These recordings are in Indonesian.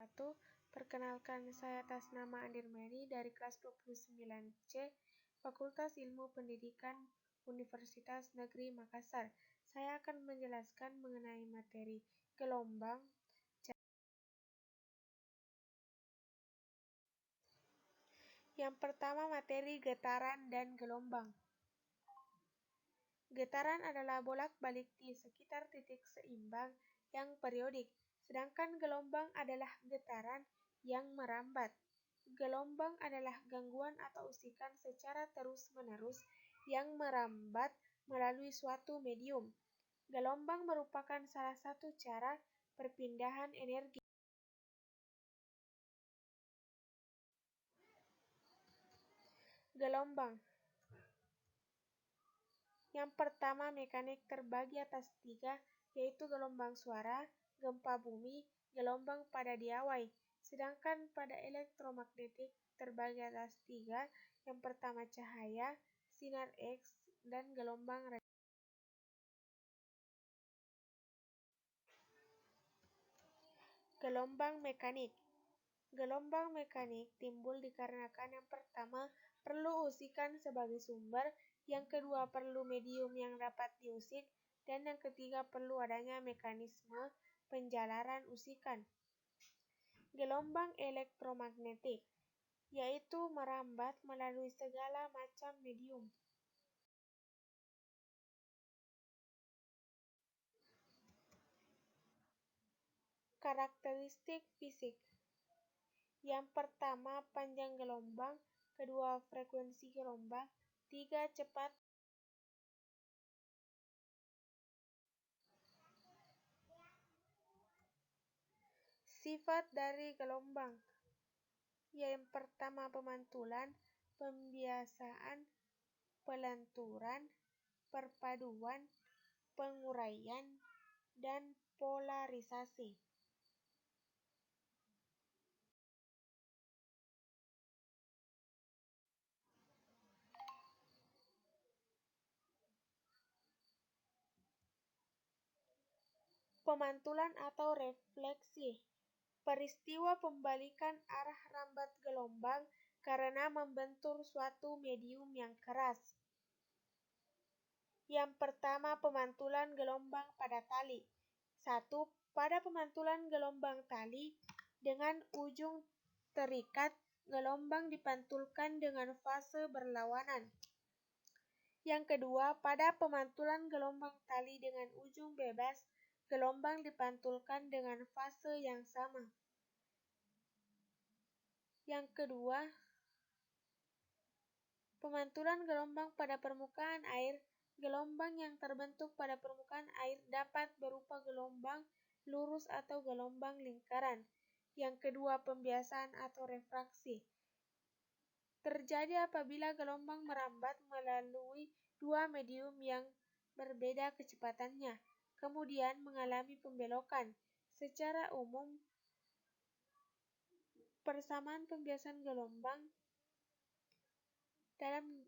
wabarakatuh. Perkenalkan, saya atas nama Andir Mary dari kelas 29C, Fakultas Ilmu Pendidikan Universitas Negeri Makassar. Saya akan menjelaskan mengenai materi gelombang. Yang pertama, materi getaran dan gelombang. Getaran adalah bolak-balik di sekitar titik seimbang yang periodik, sedangkan gelombang adalah getaran yang merambat. Gelombang adalah gangguan atau usikan secara terus-menerus yang merambat melalui suatu medium. Gelombang merupakan salah satu cara perpindahan energi. Gelombang. Yang pertama, mekanik terbagi atas 3, yaitu gelombang suara, gempa bumi, gelombang pada diawai. Sedangkan pada elektromagnetik terbagi atas 3, yang pertama cahaya, sinar X, dan gelombang radio. Gelombang mekanik. Gelombang mekanik timbul dikarenakan yang pertama perlu usikan sebagai sumber, yang kedua perlu medium yang dapat diusik, dan yang ketiga perlu adanya mekanisme penjalaran usikan. Gelombang elektromagnetik, yaitu merambat melalui segala macam medium. Karakteristik fisik. Yang pertama, panjang gelombang, kedua frekuensi gelombang, 3 cepat. Sifat dari gelombang. Yang pertama, pemantulan, pembiasaan, pelenturan, perpaduan, penguraian, dan polarisasi. Pemantulan atau refleksi. Peristiwa pembalikan arah rambat gelombang karena membentur suatu medium yang keras. Yang pertama, pemantulan gelombang pada tali. 1. Pada pemantulan gelombang tali dengan ujung terikat, gelombang dipantulkan dengan fase berlawanan. Yang kedua, pada pemantulan gelombang tali dengan ujung bebas, gelombang dipantulkan dengan fase yang sama. Yang kedua, pemantulan gelombang pada permukaan air. Gelombang yang terbentuk pada permukaan air dapat berupa gelombang lurus atau gelombang lingkaran. Yang kedua, pembiasaan atau refraksi. Terjadi apabila gelombang merambat melalui dua medium yang berbeda kecepatannya, kemudian mengalami pembelokan. Secara umum, persamaan pembiasaan gelombang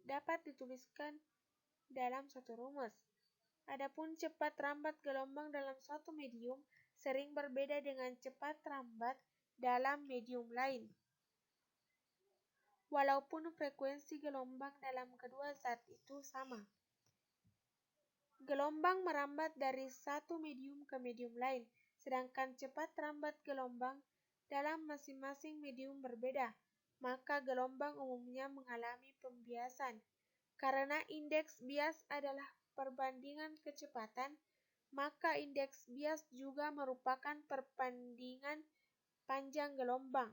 dapat dituliskan dalam satu rumus. Adapun cepat rambat gelombang dalam suatu medium sering berbeda dengan cepat rambat dalam medium lain. Walaupun frekuensi gelombang dalam kedua zat itu sama. Gelombang merambat dari satu medium ke medium lain, sedangkan cepat rambat gelombang dalam masing-masing medium berbeda, maka gelombang umumnya mengalami pembiasan. Karena indeks bias adalah perbandingan kecepatan, maka indeks bias juga merupakan perbandingan panjang gelombang.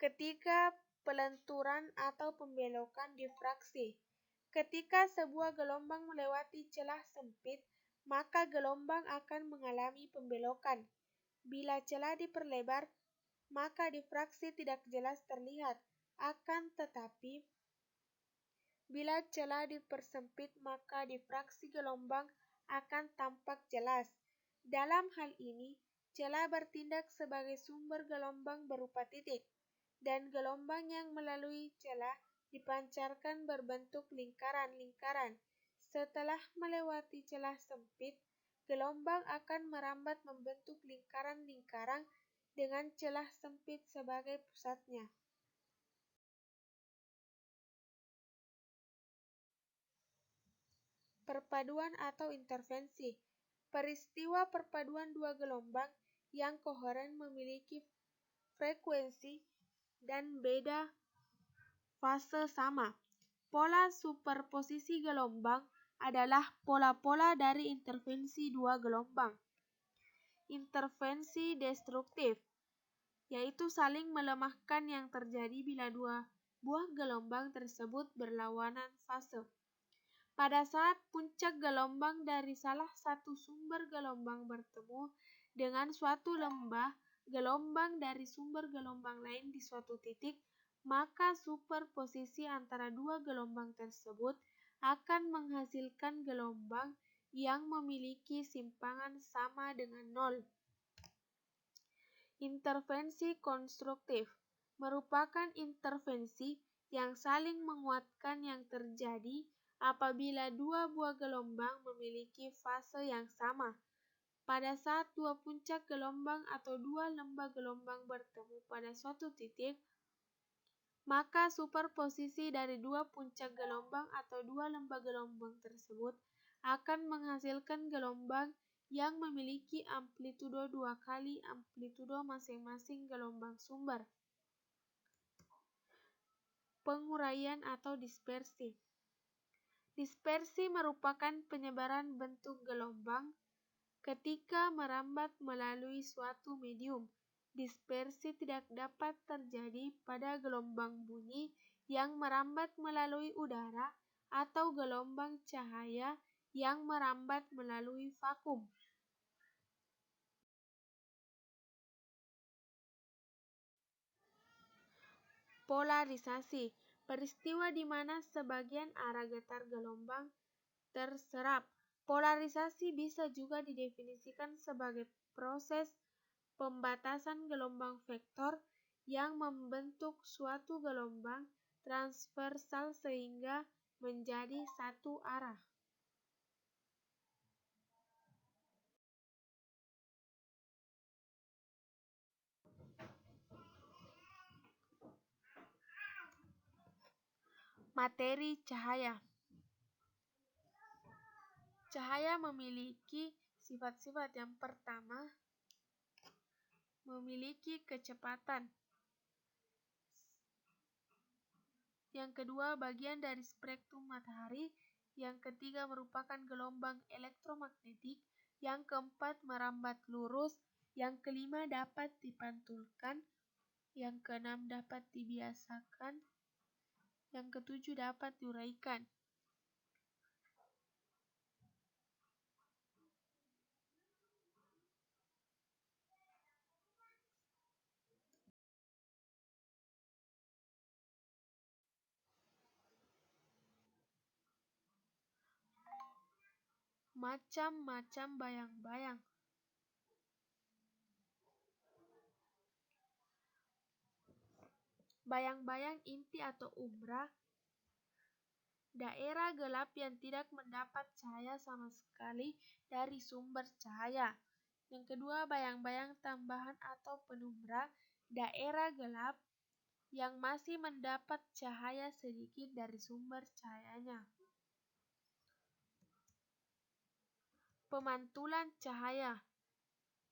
Ketika pelenturan atau pembelokan difraksi. Ketika sebuah gelombang melewati celah sempit, maka gelombang akan mengalami pembelokan. Bila celah diperlebar, maka difraksi tidak jelas terlihat. Akan tetapi, bila celah dipersempit, maka difraksi gelombang akan tampak jelas. Dalam hal ini, celah bertindak sebagai sumber gelombang berupa titik, dan gelombang yang melalui celah dipancarkan berbentuk lingkaran-lingkaran. Setelah melewati celah sempit, gelombang akan merambat membentuk lingkaran-lingkaran dengan celah sempit sebagai pusatnya. Perpaduan atau intervensi. Peristiwa perpaduan dua gelombang yang koheren memiliki frekuensi dan beda fase sama. Pola superposisi gelombang adalah pola-pola dari intervensi dua gelombang. Intervensi destruktif, yaitu saling melemahkan yang terjadi bila dua buah gelombang tersebut berlawanan fase. Pada saat puncak gelombang dari salah satu sumber gelombang bertemu dengan suatu lembah gelombang dari sumber gelombang lain di suatu titik, maka superposisi antara dua gelombang tersebut akan menghasilkan gelombang yang memiliki simpangan sama dengan nol. Intervensi konstruktif merupakan intervensi yang saling menguatkan yang terjadi apabila dua buah gelombang memiliki fase yang sama. Pada saat dua puncak gelombang atau dua lembah gelombang bertemu pada suatu titik, maka superposisi dari dua puncak gelombang atau dua lembah gelombang tersebut akan menghasilkan gelombang yang memiliki amplitudo 2 kali amplitudo masing-masing gelombang sumber. Penguraian atau dispersi. Dispersi merupakan penyebaran bentuk gelombang ketika merambat melalui suatu medium. Dispersi tidak dapat terjadi pada gelombang bunyi yang merambat melalui udara atau gelombang cahaya yang merambat melalui vakum. Polarisasi, peristiwa di mana sebagian arah getar gelombang terserap. Polarisasi bisa juga didefinisikan sebagai proses pembatasan gelombang vektor yang membentuk suatu gelombang transversal sehingga menjadi satu arah. Materi cahaya. Cahaya memiliki sifat-sifat. Yang pertama, memiliki kecepatan. Yang kedua, bagian dari spektrum matahari. Yang ketiga, merupakan gelombang elektromagnetik. Yang keempat, merambat lurus. Yang kelima, dapat dipantulkan. Yang keenam, dapat dibiasakan. Yang ketujuh, dapat diuraikan. Macam-macam bayang-bayang. Bayang-bayang inti atau umbra, daerah gelap yang tidak mendapat cahaya sama sekali dari sumber cahaya. Yang kedua, bayang-bayang tambahan atau penumbra, daerah gelap yang masih mendapat cahaya sedikit dari sumber cahayanya. Pemantulan cahaya.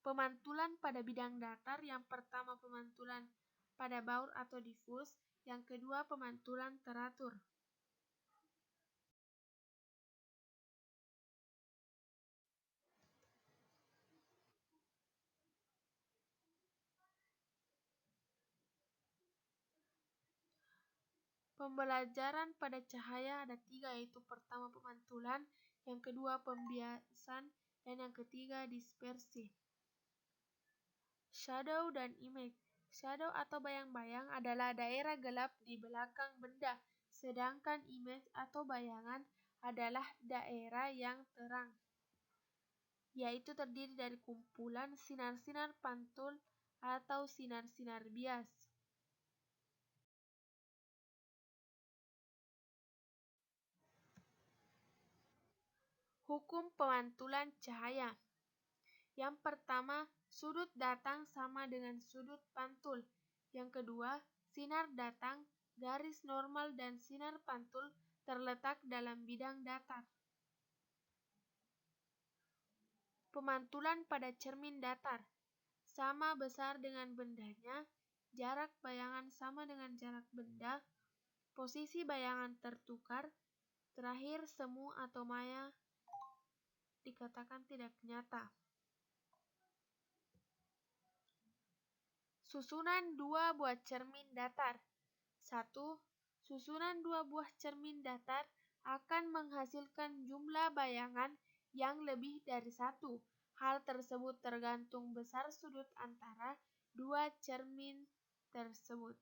Pemantulan pada bidang datar, yang pertama pemantulan pada baur atau difus, yang kedua pemantulan teratur. Pembelajaran pada cahaya ada 3, yaitu pertama pemantulan, yang kedua pembiasan, dan yang ketiga dispersi. Shadow dan image. Shadow atau bayang-bayang adalah daerah gelap di belakang benda, sedangkan image atau bayangan adalah daerah yang terang, yaitu terdiri dari kumpulan sinar-sinar pantul atau sinar-sinar bias. Hukum pemantulan cahaya. Yang pertama, sudut datang sama dengan sudut pantul. Yang kedua, sinar datang, garis normal dan sinar pantul terletak dalam bidang datar. Pemantulan pada cermin datar sama besar dengan bendanya, jarak bayangan sama dengan jarak benda, posisi bayangan tertukar, terakhir semu atau maya dikatakan tidak nyata. Susunan dua buah cermin datar. 1. Susunan dua buah cermin datar akan menghasilkan jumlah bayangan yang lebih dari satu. Hal tersebut tergantung besar sudut antara dua cermin tersebut.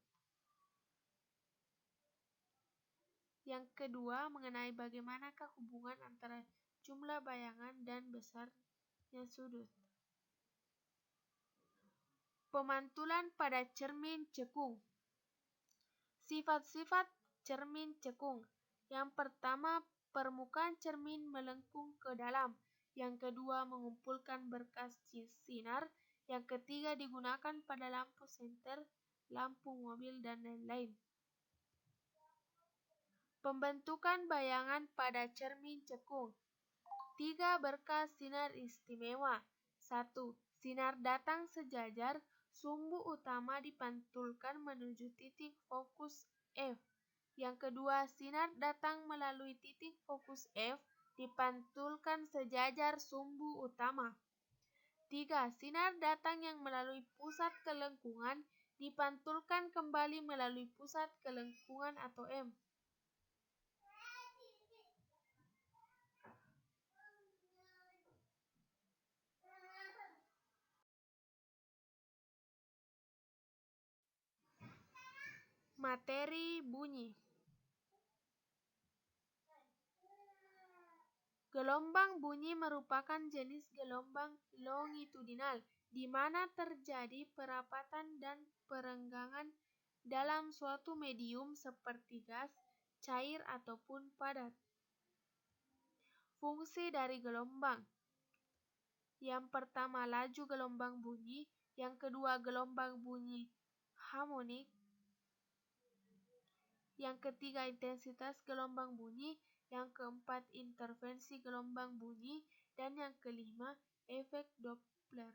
Yang kedua, mengenai bagaimanakah hubungan antara jumlah bayangan dan besarnya sudut. Pemantulan pada cermin cekung. Sifat-sifat cermin cekung. Yang pertama, permukaan cermin melengkung ke dalam. Yang kedua, mengumpulkan berkas sinar. Yang ketiga, digunakan pada lampu senter, lampu mobil, dan lain-lain. Pembentukan bayangan pada cermin cekung. 3 berkas sinar istimewa. 1. Sinar datang sejajar, sumbu utama dipantulkan menuju titik fokus F. Yang kedua, sinar datang melalui titik fokus F, dipantulkan sejajar sumbu utama. 3. Sinar datang yang melalui pusat kelengkungan, dipantulkan kembali melalui pusat kelengkungan atau M. Materi bunyi. Gelombang bunyi merupakan jenis gelombang longitudinal, di mana terjadi perapatan dan perenggangan dalam suatu medium seperti gas, cair, ataupun padat. Fungsi dari gelombang. Yang pertama, laju gelombang bunyi. Yang kedua, gelombang bunyi harmonik. Yang ketiga, intensitas gelombang bunyi. Yang keempat, intervensi gelombang bunyi. Dan yang kelima, efek Doppler.